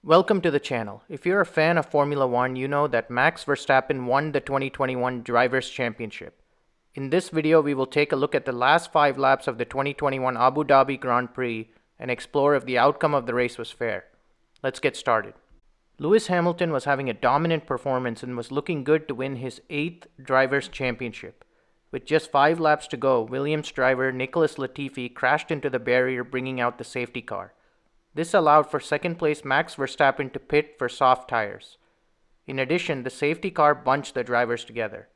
Welcome to the channel. If you're a fan of Formula One, you know that Max Verstappen won the 2021 Drivers' Championship. In this video, we will take a look at the last 5 laps of the 2021 Abu Dhabi Grand Prix and explore if the outcome of the race was fair. Let's get started. Lewis Hamilton was having a dominant performance and was looking good to win his 8th Drivers' Championship. With just 5 laps to go, Williams driver Nicholas Latifi crashed into the barrier, bringing out the safety car. This allowed for second place Max Verstappen to pit for soft tires. In addition, the safety car bunched the drivers together.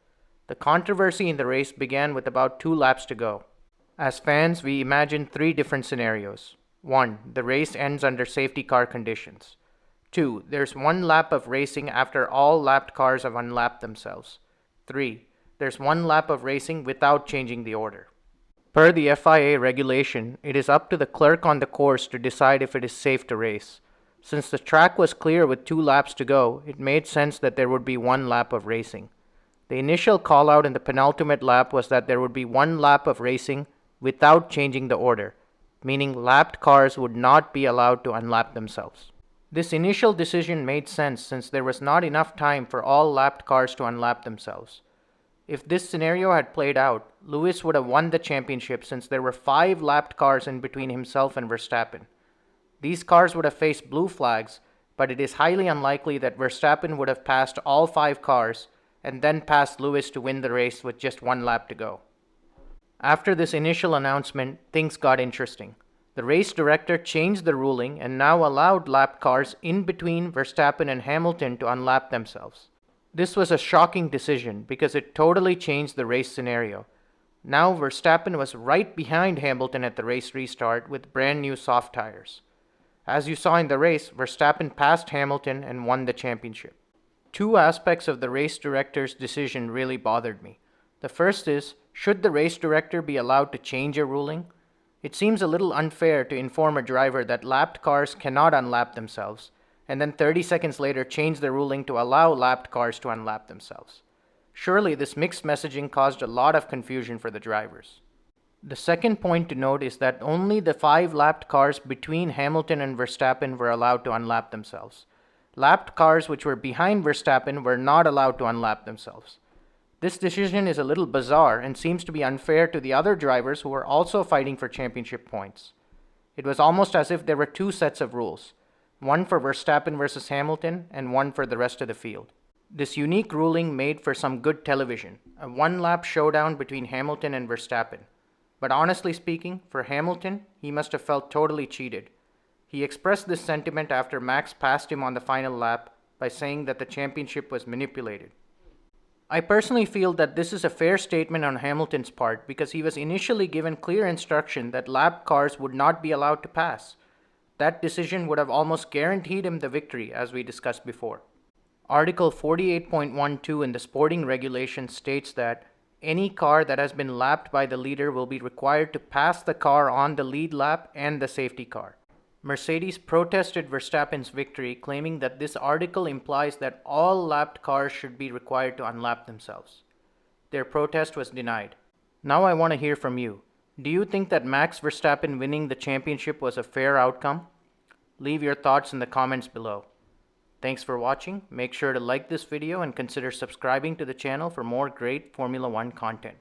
The controversy in the race began with about 2 laps to go. As fans, we imagined 3 different scenarios. 1. The race ends under safety car conditions. 2. There's 1 lap of racing after all lapped cars have unlapped themselves. 3. There's 1 lap of racing without changing the order. Per the FIA regulation, it is up to the clerk on the course to decide if it is safe to race. Since the track was clear with 2 laps to go, it made sense that there would be 1 lap of racing. The initial call out in the penultimate lap was that there would be 1 lap of racing without changing the order, meaning lapped cars would not be allowed to unlap themselves. This initial decision made sense since there was not enough time for all lapped cars to unlap themselves. If this scenario had played out, Lewis would have won the championship since there were 5 lapped cars in between himself and Verstappen. These cars would have faced blue flags, but it is highly unlikely that Verstappen would have passed all 5 cars and then passed Lewis to win the race with just 1 lap to go. After this initial announcement, things got interesting. The race director changed the ruling and now allowed lapped cars in between Verstappen and Hamilton to unlap themselves. This was a shocking decision because it totally changed the race scenario. Now Verstappen was right behind Hamilton at the race restart with brand new soft tires. As you saw in the race, Verstappen passed Hamilton and won the championship. 2 aspects of the race director's decision really bothered me. The first is, should the race director be allowed to change a ruling? It seems a little unfair to inform a driver that lapped cars cannot unlap themselves, and then 30 seconds later change the ruling to allow lapped cars to unlap themselves. Surely this mixed messaging caused a lot of confusion for the drivers. The second point to note is that only the 5 lapped cars between Hamilton and Verstappen were allowed to unlap themselves. Lapped cars which were behind Verstappen were not allowed to unlap themselves. This decision is a little bizarre and seems to be unfair to the other drivers who were also fighting for championship points. It was almost as if there were 2 sets of rules. 1 for Verstappen versus Hamilton, and 1 for the rest of the field. This unique ruling made for some good television, a 1-lap showdown between Hamilton and Verstappen. But honestly speaking, for Hamilton, he must have felt totally cheated. He expressed this sentiment after Max passed him on the final lap by saying that the championship was manipulated. I personally feel that this is a fair statement on Hamilton's part because he was initially given clear instruction that lapped cars would not be allowed to pass. That decision would have almost guaranteed him the victory, as we discussed before. Article 48.12 in the sporting regulations states that any car that has been lapped by the leader will be required to pass the car on the lead lap and the safety car. Mercedes protested Verstappen's victory, claiming that this article implies that all lapped cars should be required to unlap themselves. Their protest was denied. Now I want to hear from you. Do you think that Max Verstappen winning the championship was a fair outcome? Leave your thoughts in the comments below. Thanks for watching. Make sure to like this video and consider subscribing to the channel for more great Formula One content.